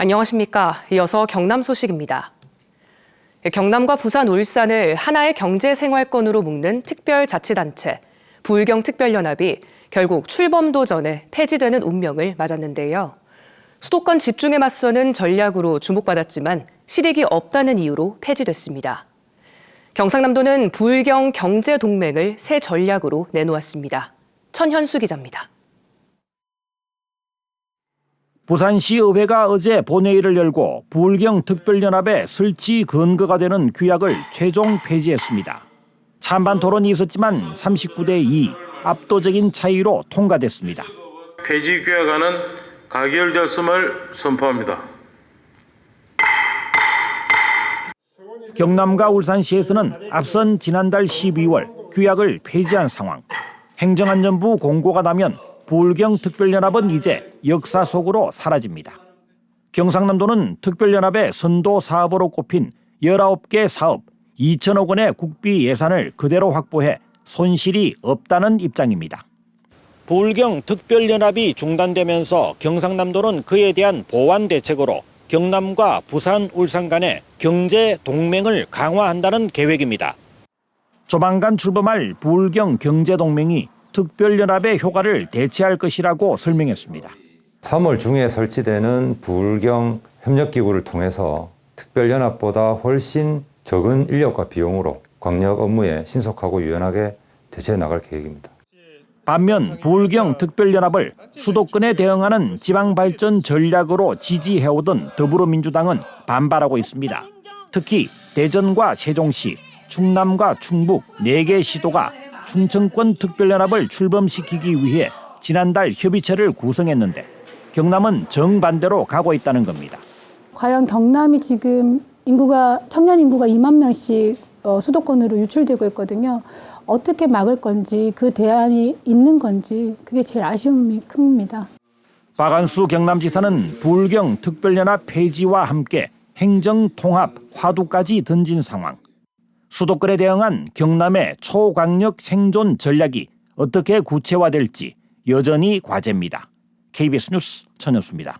안녕하십니까. 이어서 경남 소식입니다. 경남과 부산, 울산을 하나의 경제생활권으로 묶는 특별자치단체, 부울경특별연합이 결국 출범도 전에 폐지되는 운명을 맞았는데요. 수도권 집중에 맞서는 전략으로 주목받았지만 실익이 없다는 이유로 폐지됐습니다. 경상남도는 부울경 경제동맹을 새 전략으로 내놓았습니다. 천현수 기자입니다. 부산시 의회가 어제 본회의를 열고 부울경 특별연합의 설치 근거가 되는 규약을 최종 폐지했습니다. 찬반 토론이 있었지만 39대 2 압도적인 차이로 통과됐습니다. 폐지 규약안은 가결되었음을 선포합니다. 경남과 울산시에서는 앞선 지난달 12월 규약을 폐지한 상황. 행정안전부 공고가 나면 부울경 특별연합은 이제 역사 속으로 사라집니다. 경상남도는 특별연합의 선도 사업으로 꼽힌 19개 사업 2천억 원의 국비 예산을 그대로 확보해 손실이 없다는 입장입니다. 부울경 특별연합이 중단되면서 경상남도는 그에 대한 보완 대책으로 경남과 부산, 울산 간의 경제 동맹을 강화한다는 계획입니다. 조만간 출범할 부울경 경제동맹이 특별연합의 효과를 대체할 것이라고 설명했습니다. 3월 중에 설치되는 부울경 협력기구를 통해서 특별연합보다 훨씬 적은 인력과 비용으로 광역 업무에 신속하고 유연하게 대처해 나갈 계획입니다. 반면 부울경 특별연합을 수도권에 대응하는 지방발전 전략으로 지지해오던 더불어민주당은 반발하고 있습니다. 특히 대전과 세종시, 충남과 충북 4개 시도가 충청권 특별연합을 출범시키기 위해 지난달 협의체를 구성했는데 경남은 정반대로 가고 있다는 겁니다. 과연 경남이 지금 청년 인구가 2만 명씩 수도권으로 유출되고 있거든요. 어떻게 막을 건지 그 대안이 있는 건지 그게 제일 아쉬움이 큽니다. 박한수 경남지사는 부울경 특별연합 폐지와 함께 행정통합 화두까지 던진 상황. 수도권에 대응한 경남의 초강력 생존 전략이 어떻게 구체화될지 여전히 과제입니다. KBS 뉴스 천현수입니다.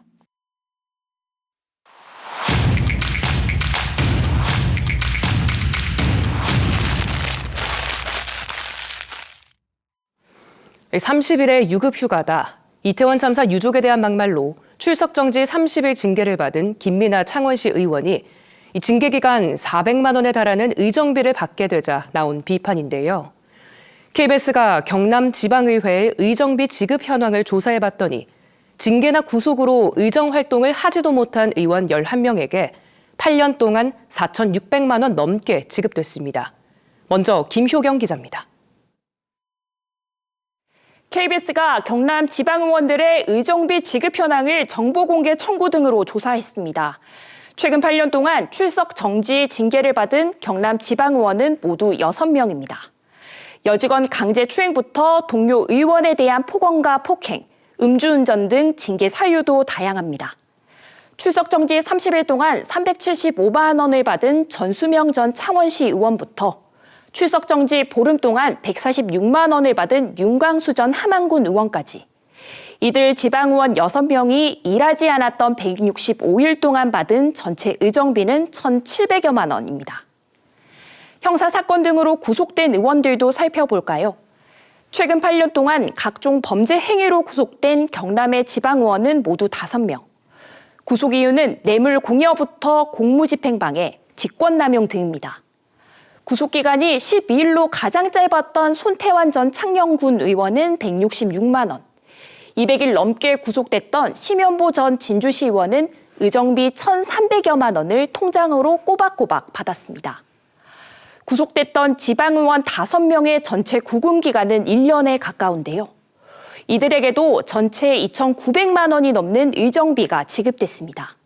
(30일에) 유급휴가다. 이태원 참사 유족에 대한 막말로 출석정지 30일 징계를 받은 김민하 창원시 의원이 이 징계 기간 400만 원에 달하는 의정비를 받게 되자 나온 비판인데요. KBS가 경남지방의회의 의정비 지급 현황을 조사해봤더니 징계나 구속으로 의정활동을 하지도 못한 의원 11명에게 8년 동안 4,600만 원 넘게 지급됐습니다. 먼저 김효경 기자입니다. KBS가 경남 지방의원들의 의정비 지급 현황을 정보공개 청구 등으로 조사했습니다. 최근 8년 동안 출석 정지 징계를 받은 경남 지방의원은 모두 6명입니다. 여직원 강제추행부터 동료 의원에 대한 폭언과 폭행, 음주운전 등 징계 사유도 다양합니다. 출석 정지 30일 동안 375만 원을 받은 전수명 전 창원시 의원부터 출석 정지 보름 동안 146만 원을 받은 윤광수 전 함안군 의원까지 이들 지방의원 6명이 일하지 않았던 165일 동안 받은 전체 의정비는 1,700여만 원입니다. 형사사건 등으로 구속된 의원들도 살펴볼까요? 최근 8년 동안 각종 범죄 행위로 구속된 경남의 지방의원은 모두 5명. 구속 이유는 뇌물 공여부터 공무집행방해, 직권남용 등입니다. 구속기간이 12일로 가장 짧았던 손태환 전 창녕군 의원은 166만 원. 200일 넘게 구속됐던 심연보 전 진주시 의원은 의정비 1,300여만 원을 통장으로 꼬박꼬박 받았습니다. 구속됐던 지방의원 5명의 전체 구금 기간은 1년에 가까운데요. 이들에게도 전체 2,900만 원이 넘는 의정비가 지급됐습니다.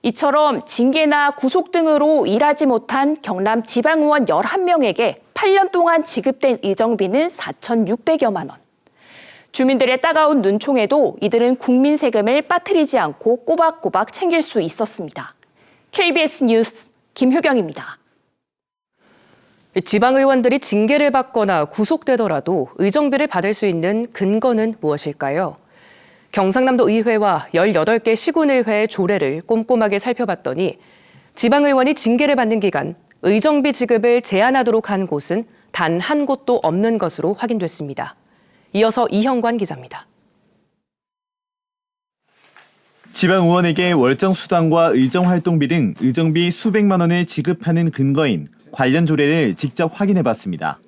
이처럼 징계나 구속 등으로 일하지 못한 경남 지방의원 11명에게 8년 동안 지급된 의정비는 4,600여만 원. 주민들의 따가운 눈총에도 이들은 국민 세금을 빠뜨리지 않고 꼬박꼬박 챙길 수 있었습니다. KBS 뉴스 김효경입니다. 지방의원들이 징계를 받거나 구속되더라도 의정비를 받을 수 있는 근거는 무엇일까요? 경상남도 의회와 18개 시군의회의 조례를 꼼꼼하게 살펴봤더니 지방의원이 징계를 받는 기간, 의정비 지급을 제한하도록 한 곳은 단 한 곳도 없는 것으로 확인됐습니다. 이어서 이형관 기자입니다. 지방 의원에게 월정 수당과 의정 활동비 등 의정비 수백만 원을 지급하는 근거인 관련 조례를 직접 확인해봤습니다.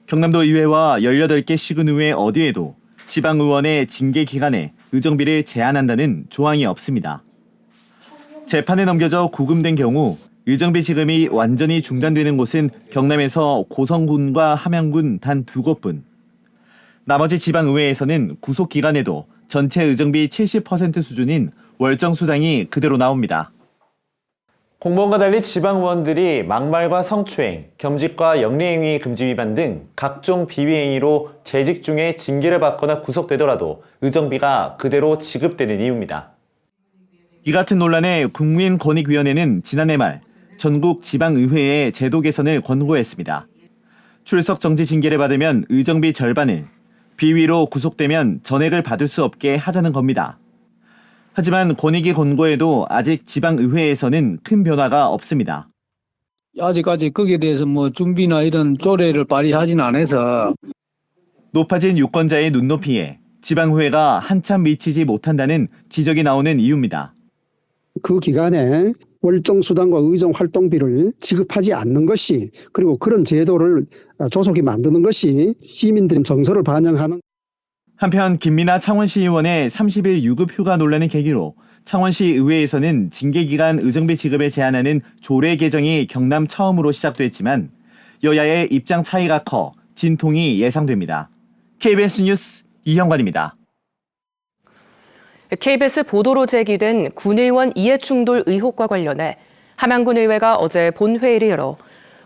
경남도 의회와 18개 시군의회 어디에도 지방 의원의 징계 기간에 의정비를 제한한다는 조항이 없습니다. 재판에 넘겨져 구금된 경우 의정비 지급이 완전히 중단되는 곳은 경남에서 고성군과 함양군 단 2곳뿐. 나머지 지방의회에서는 구속 기간에도 전체 의정비 70% 수준인 월정 수당이 그대로 나옵니다. 공무원과 달리 지방 의원들이 막말과 성추행, 겸직과 영리행위 금지 위반 등 각종 비위행위로 재직 중에 징계를 받거나 구속되더라도 의정비가 그대로 지급되는 이유입니다. 이 같은 논란에 국민권익위원회는 지난해 말 전국 지방의회에 제도 개선을 권고했습니다. 출석 정지 징계를 받으면 의정비 절반을, 비위로 구속되면 전액을 받을 수 없게 하자는 겁니다. 하지만 권익위 권고에도 아직 지방의회에서는 큰 변화가 없습니다. 아직까지 거기에 대해서 준비나 이런 조례를 발의하진 않아서. 높아진 유권자의 눈높이에 지방의회가 한참 미치지 못한다는 지적이 나오는 이유입니다. 그 기간에 월정 수당과 의정 활동비를 지급하지 않는 것이, 그리고 그런 제도를 조속히 만드는 것이 시민들의 정서를 반영하는. 한편 김민아 창원시 의원의 30일 유급 휴가 논란을 계기로 창원시 의회에서는 징계기간 의정비 지급에 제한하는 조례 개정이 경남 처음으로 시작됐지만 여야의 입장 차이가 커 진통이 예상됩니다. KBS 뉴스 이형관입니다. KBS 보도로 제기된 군의원 이해충돌 의혹과 관련해 함양군 의회가 어제 본회의를 열어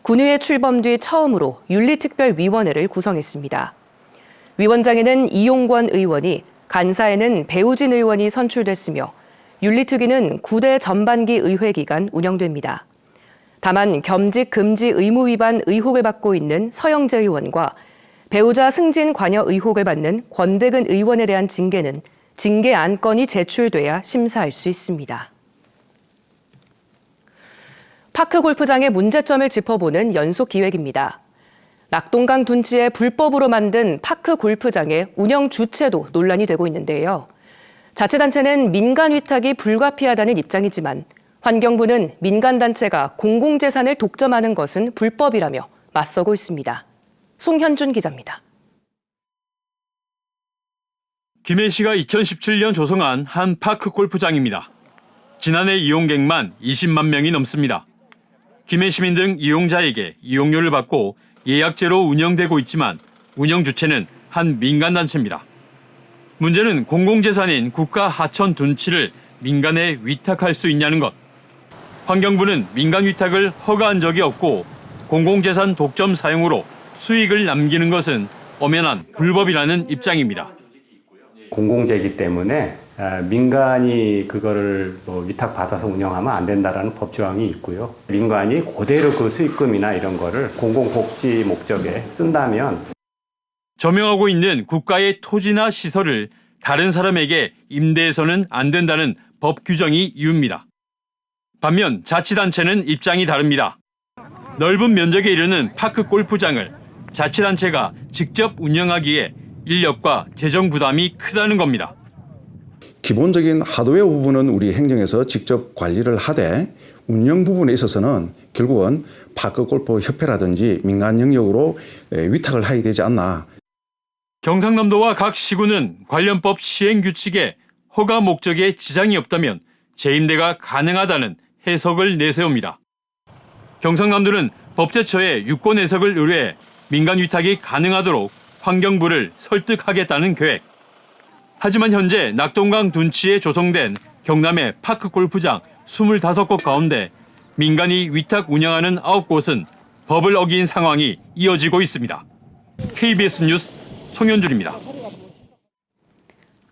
군의회 출범 뒤 처음으로 윤리특별위원회를 구성했습니다. 위원장에는 이용권 의원이, 간사에는 배우진 의원이 선출됐으며 윤리특위는 9대 전반기 의회 기간 운영됩니다. 다만 겸직 금지 의무 위반 의혹을 받고 있는 서영재 의원과 배우자 승진 관여 의혹을 받는 권대근 의원에 대한 징계는 징계 안건이 제출돼야 심사할 수 있습니다. 파크 골프장의 문제점을 짚어보는 연속 기획입니다. 낙동강 둔치에 불법으로 만든 파크 골프장의 운영 주체도 논란이 되고 있는데요. 자치단체는 민간 위탁이 불가피하다는 입장이지만 환경부는 민간단체가 공공재산을 독점하는 것은 불법이라며 맞서고 있습니다. 송현준 기자입니다. 김해 씨가 2017년 조성한 한 파크 골프장입니다. 지난해 이용객만 20만 명이 넘습니다. 김해 시민 등 이용자에게 이용료를 받고 예약제로 운영되고 있지만 운영 주체는 한 민간단체입니다. 문제는 공공재산인 국가 하천 둔치를 민간에 위탁할 수 있냐는 것. 환경부는 민간 위탁을 허가한 적이 없고 공공재산 독점 사용으로 수익을 남기는 것은 엄연한 불법이라는 입장입니다. 공공재이기 때문에 민간이 그거를 위탁받아서 운영하면 안 된다라는 법조항이 있고요. 민간이 그대로 그 수익금이나 이런 거를 공공복지 목적에 쓴다면 점용하고 있는 국가의 토지나 시설을 다른 사람에게 임대해서는 안 된다는 법 규정이 이유입니다. 반면 자치단체는 입장이 다릅니다. 넓은 면적에 이르는 파크 골프장을 자치단체가 직접 운영하기에 인력과 재정 부담이 크다는 겁니다. 기본적인 하드웨어 부분은 우리 행정에서 직접 관리를 하되 운영 부분에 있어서는 결국은 파크골프협회라든지 민간 영역으로 위탁을 하게 되지 않나. 경상남도와 각 시군은 관련법 시행 규칙에 허가 목적에 지장이 없다면 재임대가 가능하다는 해석을 내세웁니다. 경상남도는 법제처에 유권 해석을 의뢰해 민간 위탁이 가능하도록 환경부를 설득하겠다는 계획. 하지만 현재 낙동강 둔치에 조성된 경남의 파크 골프장 25곳 가운데 민간이 위탁 운영하는 9곳은 법을 어긴 상황이 이어지고 있습니다. KBS 뉴스 송현준입니다.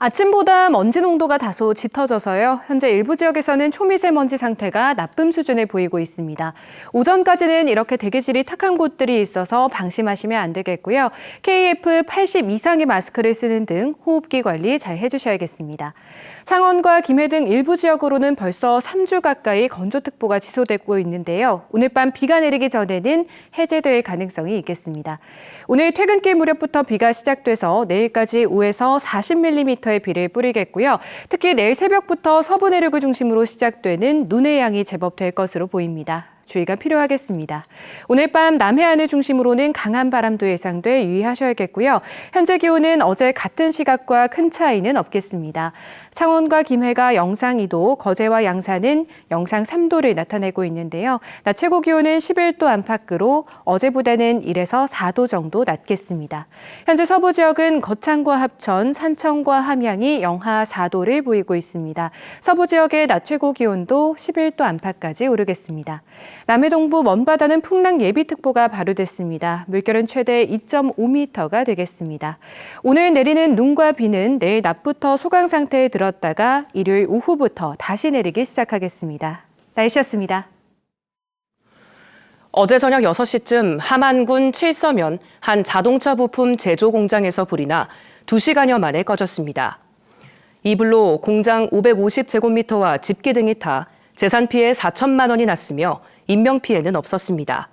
아침보다 먼지 농도가 다소 짙어져서요. 현재 일부 지역에서는 초미세먼지 상태가 나쁨 수준에 보이고 있습니다. 오전까지는 이렇게 대기질이 탁한 곳들이 있어서 방심하시면 안 되겠고요. KF80 이상의 마스크를 쓰는 등 호흡기 관리 잘 해주셔야겠습니다. 창원과 김해 등 일부 지역으로는 벌써 3주 가까이 건조특보가 지속되고 있는데요. 오늘 밤 비가 내리기 전에는 해제될 가능성이 있겠습니다. 오늘 퇴근길 무렵부터 비가 시작돼서 내일까지 5에서 40mm의 비를 뿌리겠고요. 특히 내일 새벽부터 서부 내륙을 중심으로 시작되는 눈의 양이 제법 될 것으로 보입니다. 주의가 필요하겠습니다. 오늘 밤 남해안을 중심으로는 강한 바람도 예상돼 유의하셔야겠고요. 현재 기온은 어제 같은 시각과 큰 차이는 없겠습니다. 창원과 김해가 영상 2도, 거제와 양산은 영상 3도를 나타내고 있는데요. 낮 최고 기온은 11도 안팎으로 어제보다는 1에서 4도 정도 낮겠습니다. 현재 서부 지역은 거창과 합천, 산청과 함양이 영하 4도를 보이고 있습니다. 서부 지역의 낮 최고 기온도 11도 안팎까지 오르겠습니다. 남해 동부 먼바다는 풍랑 예비특보가 발효됐습니다. 물결은 최대 2.5m가 되겠습니다. 오늘 내리는 눈과 비는 내일 낮부터 소강 상태에 들었다가 일요일 오후부터 다시 내리기 시작하겠습니다. 날씨였습니다. 어제 저녁 6시쯤 함안군 칠서면 한 자동차 부품 제조 공장에서 불이 나 2시간여 만에 꺼졌습니다. 이 불로 공장 550제곱미터와 집기 등이 타 재산 피해 4천만 원이 났으며 인명 피해는 없었습니다.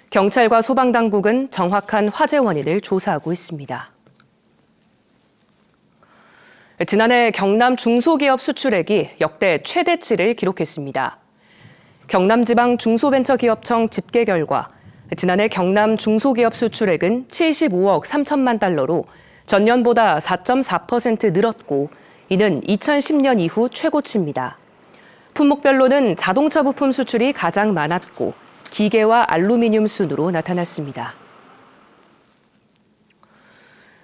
경찰과 소방당국은 정확한 화재 원인을 조사하고 있습니다. 지난해 경남 중소기업 수출액이 역대 최대치를 기록했습니다. 경남지방 중소벤처기업청 집계 결과 지난해 경남 중소기업 수출액은 75억 3천만 달러로 전년보다 4.4% 늘었고 이는 2010년 이후 최고치입니다. 품목별로는 자동차 부품 수출이 가장 많았고 기계와 알루미늄 순으로 나타났습니다.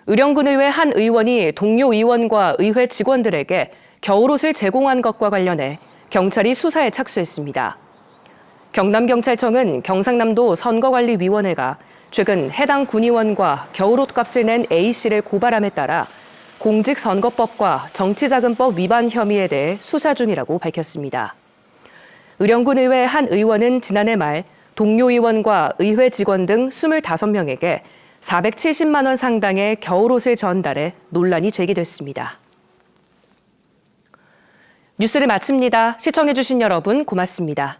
의령군의회 한 의원이 동료 의원과 의회 직원들에게 겨울옷을 제공한 것과 관련해 경찰이 수사에 착수했습니다. 경남경찰청은 경상남도 선거관리위원회가 최근 해당 군의원과 겨울옷 값을 낸 A씨를 고발함에 따라 공직선거법과 정치자금법 위반 혐의에 대해 수사 중이라고 밝혔습니다. 의령군의회 한 의원은 지난해 말 동료 의원과 의회 직원 등 25명에게 470만 원 상당의 겨울옷을 전달해 논란이 제기됐습니다. 뉴스를 마칩니다. 시청해주신 여러분 고맙습니다.